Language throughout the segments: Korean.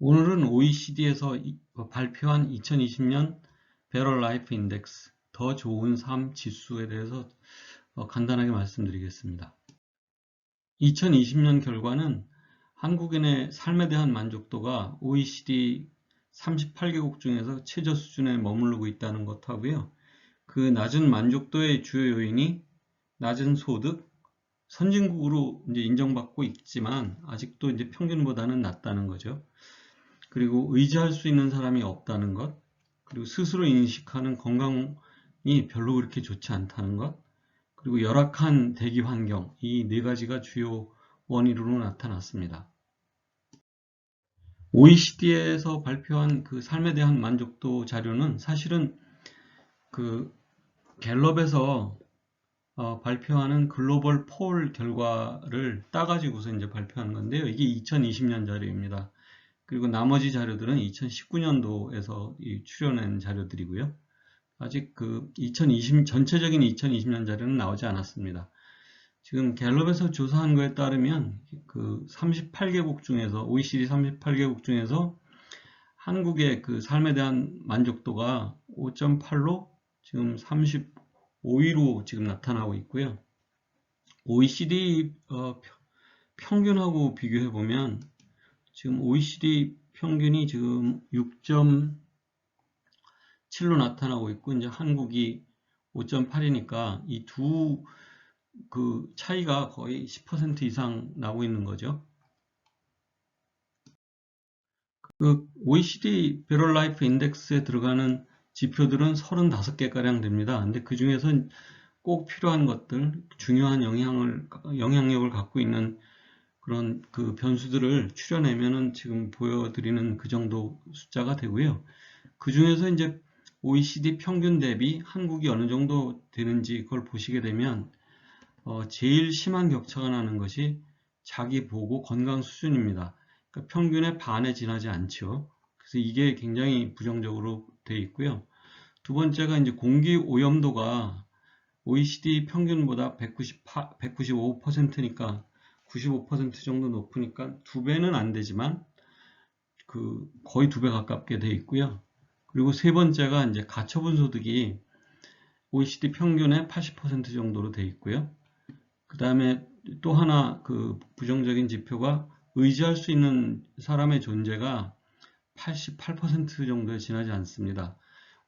오늘은 OECD에서 발표한 2020년 Better Life Index, 더 좋은 삶 지수에 대해서 간단하게 말씀드리겠습니다. 2020년 결과는 한국인의 삶에 대한 만족도가 OECD 38개국 중에서 최저 수준에 머무르고 있다는 것하고요. 그 낮은 만족도의 주요 요인이 낮은 소득, 선진국으로 이제 인정받고 있지만 아직도 이제 평균보다는 낮다는 거죠. 그리고 의지할 수 있는 사람이 없다는 것, 그리고 스스로 인식하는 건강이 별로 그렇게 좋지 않다는 것, 그리고 열악한 대기 환경, 이 네 가지가 주요 원인으로 나타났습니다. OECD에서 발표한 그 삶에 대한 만족도 자료는 사실은 그 갤럽에서 발표하는 글로벌 폴 결과를 따가지고서 이제 발표한 건데요. 이게 2020년 자료입니다. 그리고 나머지 자료들은 2019년도에서 출연한 자료들이고요. 아직 전체적인 2020년 자료는 나오지 않았습니다. 지금 갤럽에서 조사한 거에 따르면 그 38개국 중에서, OECD 38개국 중에서 한국의 그 삶에 대한 만족도가 5.8로 지금 35위로 지금 나타나고 있고요. OECD 평균하고 비교해 보면 지금 OECD 평균이 지금 6.7로 나타나고 있고, 이제 한국이 5.8이니까 이 두 그 차이가 거의 10% 이상 나고 있는 거죠. 그 OECD Better Life Index에 들어가는 지표들은 35개가량 됩니다. 근데 그 중에서 꼭 필요한 것들, 중요한 영향력을 갖고 있는 그런 그 변수들을 추려내면은 지금 보여드리는 그 정도 숫자가 되고요. 그 중에서 이제 OECD 평균 대비 한국이 어느 정도 되는지 그걸 보시게 되면 제일 심한 격차가 나는 것이 자기 보고 건강 수준입니다. 그러니까 평균의 반에 지나지 않죠. 그래서 이게 굉장히 부정적으로 되어 있고요. 두 번째가 이제 공기 오염도가 OECD 평균보다 195%니까 95% 정도 높으니까 두 배는 안 되지만 거의 두 배 가깝게 돼 있고요. 그리고 세 번째가 이제 가처분 소득이 OECD 평균의 80% 정도로 돼 있고요. 그 다음에 또 하나 그 부정적인 지표가 의지할 수 있는 사람의 존재가 88% 정도에 지나지 않습니다.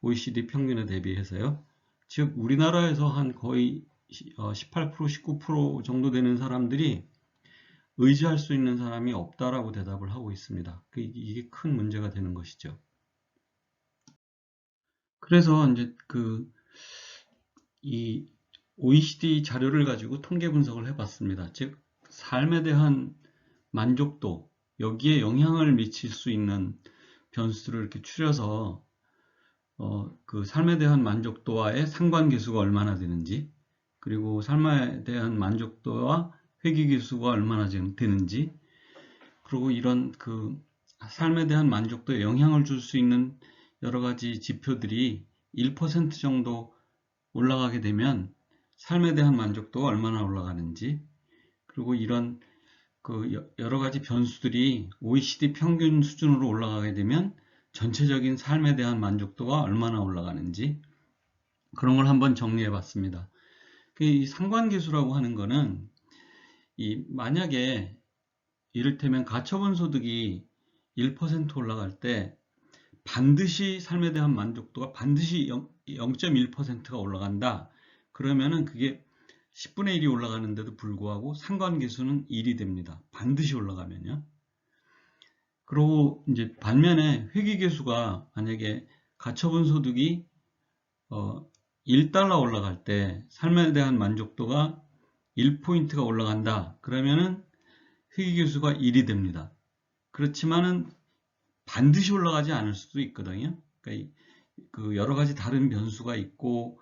OECD 평균에 대비해서요. 즉 우리나라에서 한 거의 18%, 19% 정도 되는 사람들이 의지할 수 있는 사람이 없다라고 대답을 하고 있습니다. 이게 큰 문제가 되는 것이죠. 그래서 이제 이 OECD 자료를 가지고 통계 분석을 해봤습니다. 즉 삶에 대한 만족도, 여기에 영향을 미칠 수 있는 변수들을 이렇게 추려서 그 삶에 대한 만족도와의 상관계수가 얼마나 되는지, 그리고 삶에 대한 만족도와 회귀계수가 얼마나 되는지, 그리고 이런 그 삶에 대한 만족도에 영향을 줄 수 있는 여러 가지 지표들이 1% 정도 올라가게 되면 삶에 대한 만족도가 얼마나 올라가는지, 그리고 이런 그 여러 가지 변수들이 OECD 평균 수준으로 올라가게 되면 전체적인 삶에 대한 만족도가 얼마나 올라가는지, 그런 걸 한번 정리해 봤습니다. 이 상관계수라고 하는 거는 만약에 이를테면 가처분 소득이 1% 올라갈 때 반드시 삶에 대한 만족도가 반드시 0.1%가 올라간다. 그러면은 그게 10분의 1이 올라가는데도 불구하고 상관계수는 1이 됩니다. 반드시 올라가면요. 그리고 이제 반면에 회귀계수가 만약에 가처분 소득이 1달러 올라갈 때 삶에 대한 만족도가 1포인트가 올라간다. 그러면은 회귀계수가 1이 됩니다. 그렇지만은 반드시 올라가지 않을 수도 있거든요. 그러니까 그 여러 가지 다른 변수가 있고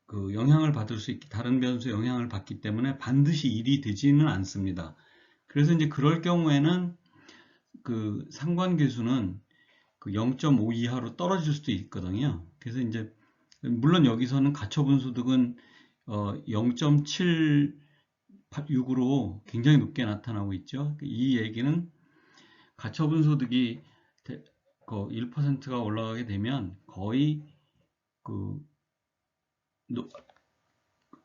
그 영향을 받을 수 있기, 다른 변수에 영향을 받기 때문에 반드시 1이 되지는 않습니다. 그래서 이제 그럴 경우에는 그 상관계수는 그 0.5 이하로 떨어질 수도 있거든요. 그래서 이제 물론 여기서는 가처분 소득은 0.76으로 굉장히 높게 나타나고 있죠. 이 얘기는 가처분 소득이 1%가 올라가게 되면 거의 그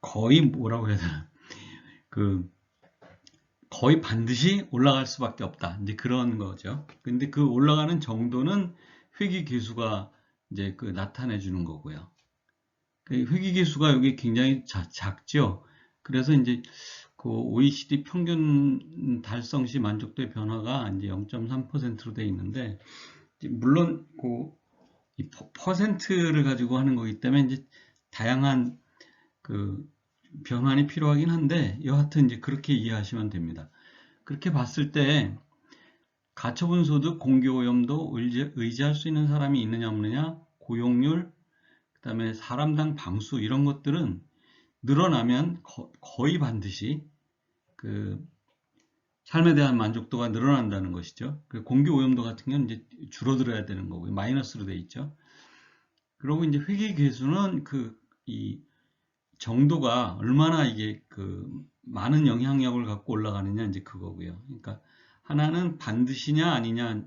거의 뭐라고 해야 되나 그 거의 반드시 올라갈 수밖에 없다. 이제 그런 거죠. 근데 그 올라가는 정도는 회귀 개수가 이제 나타내 주는 거고요. 그 회귀 개수가 여기 굉장히 작죠. 그래서 이제 그 OECD 평균 달성 시 만족도의 변화가 이제 0.3%로 되어 있는데, 물론 이 퍼센트를 가지고 하는 거기 때문에 이제 다양한 그 변환이 필요하긴 한데, 여하튼 이제 그렇게 이해하시면 됩니다. 그렇게 봤을 때 가처분 소득, 공기오염도 의지할 수 있는 사람이 있느냐 없느냐, 고용률, 그다음에 사람당 방수 이런 것들은 늘어나면 거의 반드시 그 삶에 대한 만족도가 늘어난다는 것이죠. 공기 오염도 같은 경우는 이제 줄어들어야 되는 거고요. 마이너스로 돼 있죠. 그리고 이제 회귀 계수는 이 정도가 얼마나 이게 많은 영향력을 갖고 올라가느냐 이제 그거고요. 그러니까 하나는 반드시냐 아니냐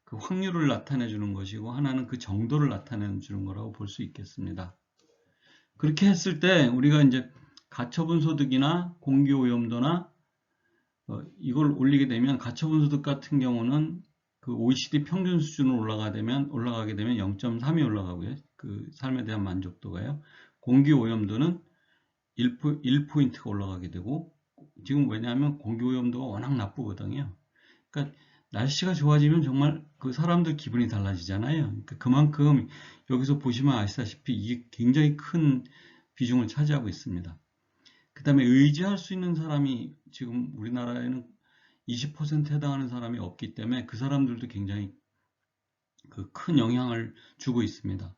그 확률을 나타내 주는 것이고, 하나는 그 정도를 나타내 주는 거라고 볼 수 있겠습니다. 그렇게 했을 때 우리가 이제 가처분 소득이나 공기 오염도나 이걸 올리게 되면, 가처분 소득 같은 경우는 그 OECD 평균 수준으로 올라가게 되면 0.3이 올라가고요. 그 삶에 대한 만족도가요. 공기 오염도는 1포인트가 올라가게 되고, 지금 왜냐하면 공기 오염도가 워낙 나쁘거든요. 그러니까 날씨가 좋아지면 정말 그 사람들 기분이 달라지잖아요. 그러니까 그만큼 여기서 보시면 아시다시피 이게 굉장히 큰 비중을 차지하고 있습니다. 그 다음에 의지할 수 있는 사람이 지금 우리나라에는 20% 해당하는 사람이 없기 때문에 그 사람들도 굉장히 큰 영향을 주고 있습니다.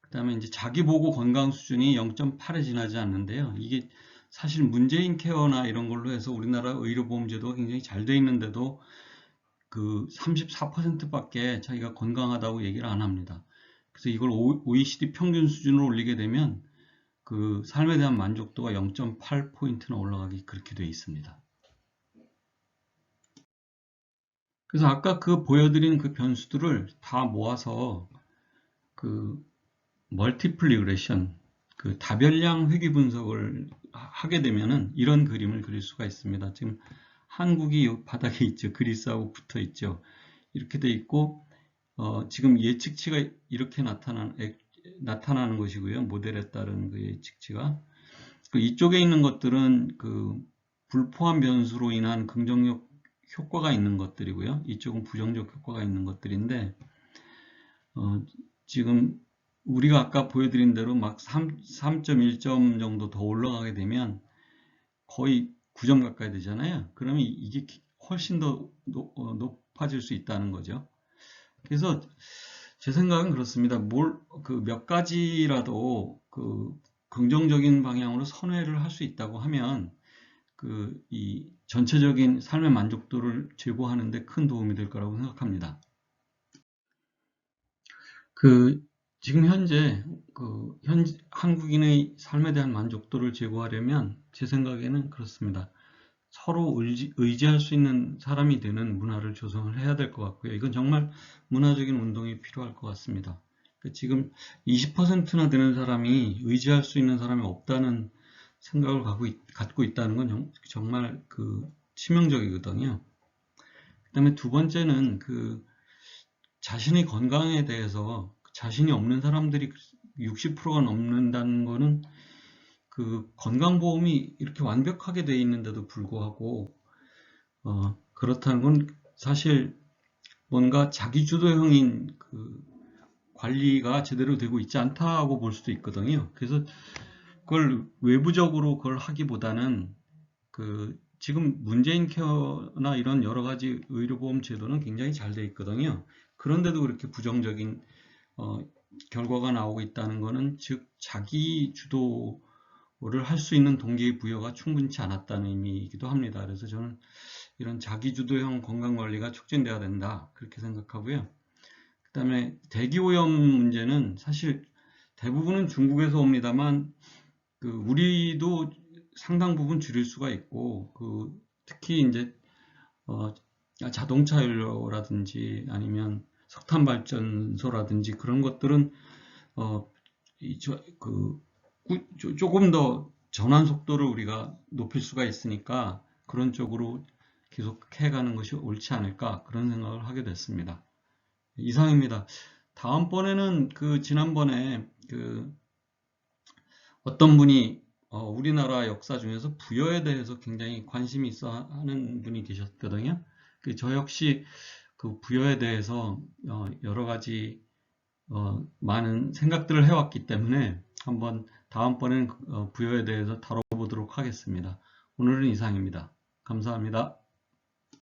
그 다음에 이제 자기 보고 건강 수준이 0.8에 지나지 않는데요. 이게 사실 문재인 케어나 이런 걸로 해서 우리나라 의료보험제도가 굉장히 잘 돼 있는데도 그 34%밖에 자기가 건강하다고 얘기를 안 합니다. 그래서 이걸 OECD 평균 수준으로 올리게 되면 그 삶에 대한 만족도가 0.8포인트나 올라가기 그렇게 돼 있습니다. 그래서 아까 보여드린 그 변수들을 다 모아서 그 멀티플 리그레션, 그 다별량 회귀 분석을 하게 되면은 이런 그림을 그릴 수가 있습니다. 지금 한국이 바닥에 있죠. 그리스하고 붙어 있죠. 이렇게 돼 있고, 지금 예측치가 이렇게 나타나는 것이고요. 모델에 따른 그 예측치가. 이쪽에 있는 것들은 불포함 변수로 인한 긍정적 효과가 있는 것들이고요. 이쪽은 부정적 효과가 있는 것들인데, 지금 우리가 아까 보여드린 대로 막 3.1점 정도 더 올라가게 되면 거의 9점 가까이 되잖아요. 그러면 이게 훨씬 더 높아질 수 있다는 거죠. 그래서 제 생각은 그렇습니다. 몇 가지라도 긍정적인 방향으로 선회를 할 수 있다고 하면 이 전체적인 삶의 만족도를 제고하는 데 큰 도움이 될 거라고 생각합니다. 지금 현재 한국인의 삶에 대한 만족도를 제고하려면 제 생각에는 그렇습니다. 서로 의지할 수 있는 사람이 되는 문화를 조성을 해야 될 것 같고요. 이건 정말 문화적인 운동이 필요할 것 같습니다. 지금 20%나 되는 사람이 의지할 수 있는 사람이 없다는 생각을 갖고 있다는 건 정말 치명적이거든요. 그 다음에 두 번째는 자신의 건강에 대해서 자신이 없는 사람들이 60%가 넘는다는 거는 건강보험이 이렇게 완벽하게 되어 있는데도 불구하고 그렇다는 건 사실 뭔가 자기주도형인 관리가 제대로 되고 있지 않다고 볼 수도 있거든요. 그래서 그걸 외부적으로 그걸 하기보다는 지금 문재인 케어나 이런 여러 가지 의료보험 제도는 굉장히 잘 되어 있거든요. 그런데도 그렇게 부정적인 결과가 나오고 있다는 것은 즉 자기 주도를 할 수 있는 동기부여가 충분치 않았다는 의미이기도 합니다. 그래서 저는 이런 자기주도형 건강관리가 촉진돼야 된다 그렇게 생각하고요. 그 다음에 대기오염 문제는 사실 대부분은 중국에서 옵니다만 우리도 상당 부분 줄일 수가 있고 특히 이제 자동차 연료라든지 아니면 석탄 발전소라든지 그런 것들은 조금 더 전환 속도를 우리가 높일 수가 있으니까 그런 쪽으로 계속 해가는 것이 옳지 않을까 그런 생각을 하게 됐습니다. 이상입니다. 다음번에는 지난번에 어떤 분이 우리나라 역사 중에서 부여에 대해서 굉장히 관심이 있어 하는 분이 계셨거든요. 저 역시 그 부여에 대해서 여러 가지 많은 생각들을 해왔기 때문에 한번 다음번에는 부여에 대해서 다뤄보도록 하겠습니다. 오늘은 이상입니다. 감사합니다.